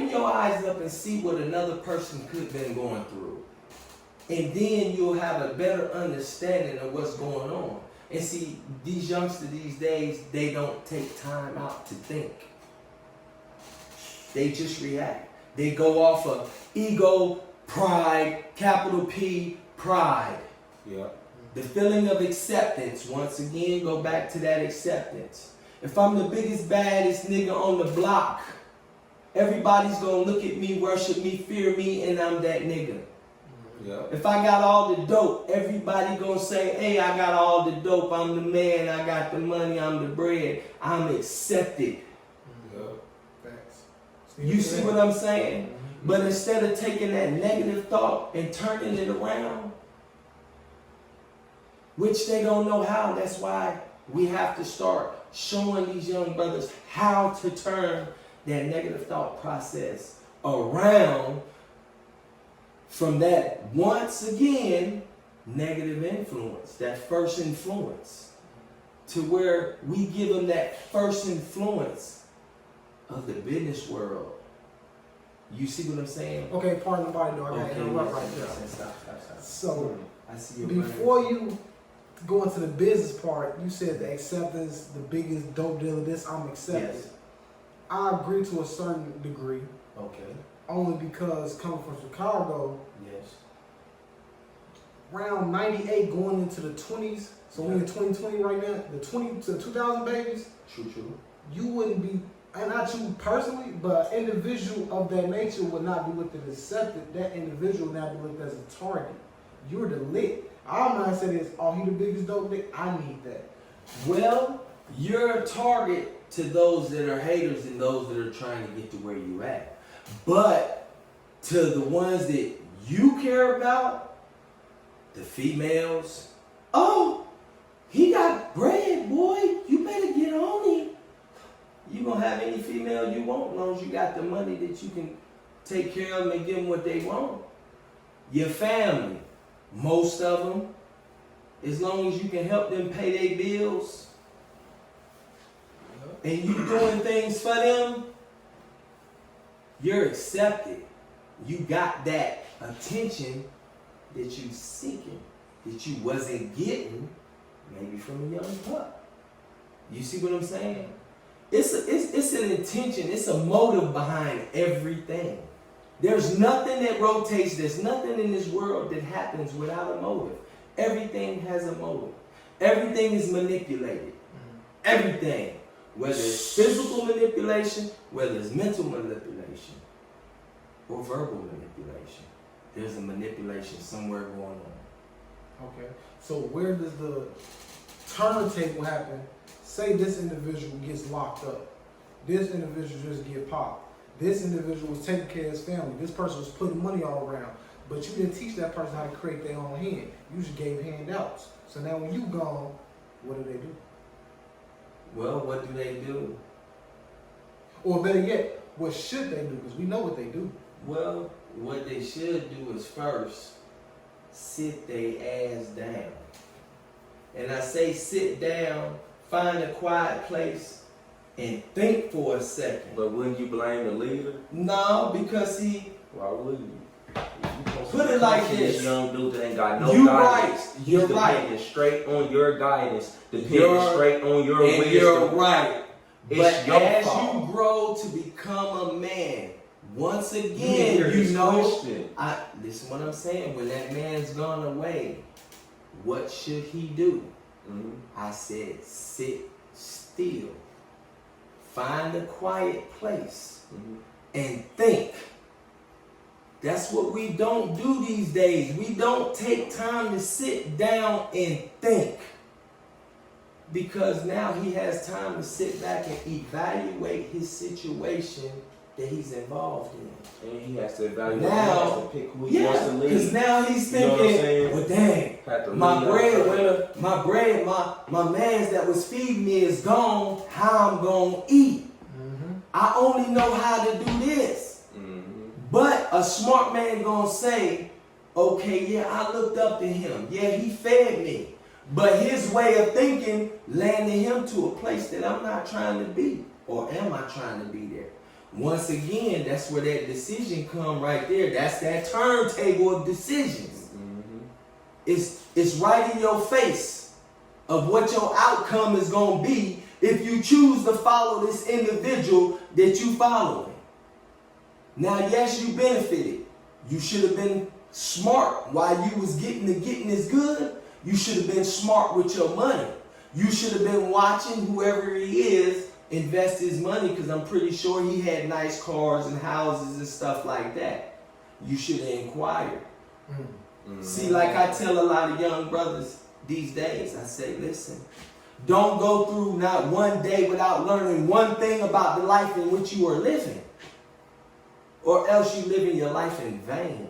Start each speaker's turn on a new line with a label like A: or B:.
A: open your eyes up and see what another person could have been going through. And then you'll have a better understanding of what's going on. And see, these youngsters these days, they don't take time out to think. They just react. They go off of ego, pride, capital P, pride.
B: Yeah.
A: The feeling of acceptance. Once again, go back to that acceptance. If I'm the biggest, baddest nigga on the block, everybody's gonna look at me, worship me, fear me, and I'm that nigga.
B: Yeah.
A: If I got all the dope, everybody gonna say, hey, I got all the dope, I'm the man, I got the money, I'm the bread, I'm accepted.
B: Yeah.
C: Facts.
A: You see what I'm saying? But instead of taking that negative thought and turning it around, which they don't know how, that's why we have to start showing these young brothers how to turn that negative thought process around from that, once again, negative influence, that first influence, to where we give them that first influence of the business world. You see what I'm saying?
C: Okay, pardon the body, though. I got to interrupt right there. So, before you go into the business part, you said the acceptance, the biggest dope deal of this, I'm accepted.
A: Yes.
C: I agree to a certain degree,
A: Okay.
C: only because coming from Chicago,
A: Yes.
C: around 98 going into the 20s, so we in 2020 right now, the 20 to the 2000 babies,
A: True.
C: you wouldn't be, and not you personally, but an individual of that nature would not be looked at as accepted. That individual would not be looked at as a target. You're the lick. Our mindset is, oh, he the biggest dope dick, I need that.
A: Well, you're a target to those that are haters and those that are trying to get to where you at. But to the ones that you care about, the females, oh, he got bread, boy. You better get on him. You gonna have any female you want as long as you got the money that you can take care of them and give them what they want. Your family, most of them, as long as you can help them pay their bills and you doing things for them, you're accepted. You got that attention that you seeking, that you wasn't getting maybe from a young pup. You see what I'm saying? It's an intention, it's a motive behind everything. There's nothing that rotates, there's nothing in this world that happens without a motive. Everything has a motive. Everything is manipulated. Everything. Whether it's physical manipulation, whether it's mental manipulation, or verbal manipulation. There's a manipulation somewhere going on.
C: Okay. So where does the turntable happen? Say this individual gets locked up. This individual just get popped. This individual was taking care of his family. This person was putting money all around. But you didn't teach that person how to create their own hand. You just gave handouts. So now when you gone, what do they do?
A: Well, what do they do?
C: Or better yet, what should they do? Because we know what they do.
A: Well, what they should do is first sit their ass down. And I say sit down, find a quiet place, and think for a second.
B: But wouldn't you blame the leader?
A: No, because
B: Why would you?
A: Put it like this.
B: Young dude that ain't got no
A: You
B: guidance.
A: right. You're
B: He's
A: right.
B: depending straight on your guidance. Depending
A: You're-
B: straight on your
A: and
B: wisdom.
A: you're right.
B: It's
A: But
B: your
A: as
B: fault.
A: you grow to become a man, once
B: You
A: again,
B: hear
A: you
B: this
A: know,
B: question.
A: listen what I'm saying, when that man's gone away, what should he do?
B: Mhm.
A: I said, sit still. Find a quiet place
B: Mhm.
A: and think. That's what we don't do these days. We don't take time to sit down and think. Because now he has time to sit back and evaluate his situation that he's involved in.
B: And he has to evaluate.
A: Now-
B: he has to pick who he wants to
A: Yeah, because
B: lead.
A: now he's
B: You know what I'm
A: thinking,
B: saying?
A: well dang,
B: Have to
A: my
B: lead
A: bread,
B: out.
A: my man's that was feeding me is gone, how I'm gonna eat. I only know how to do this.
B: Mhm.
A: But a smart man gonna say, okay, yeah, I looked up to him. Yeah, he fed me. But his way of thinking landed him to a place that I'm not trying to be. Or am I trying to be there? Once again, that's where that decision come right there. That's that turntable of decisions. It's right in your face of what your outcome is going to be if you choose to follow this individual that you following. Now, yes, you benefited. You should have been smart while you was getting is good. You should have been smart with your money. You should have been watching whoever he is invest his money, because I'm pretty sure he had nice cars and houses and stuff like that. You should have inquired. See, like I tell a lot of young brothers these days, I say, listen, don't go through not one day without learning one thing about the life in which you are living, or else you living your life in vain.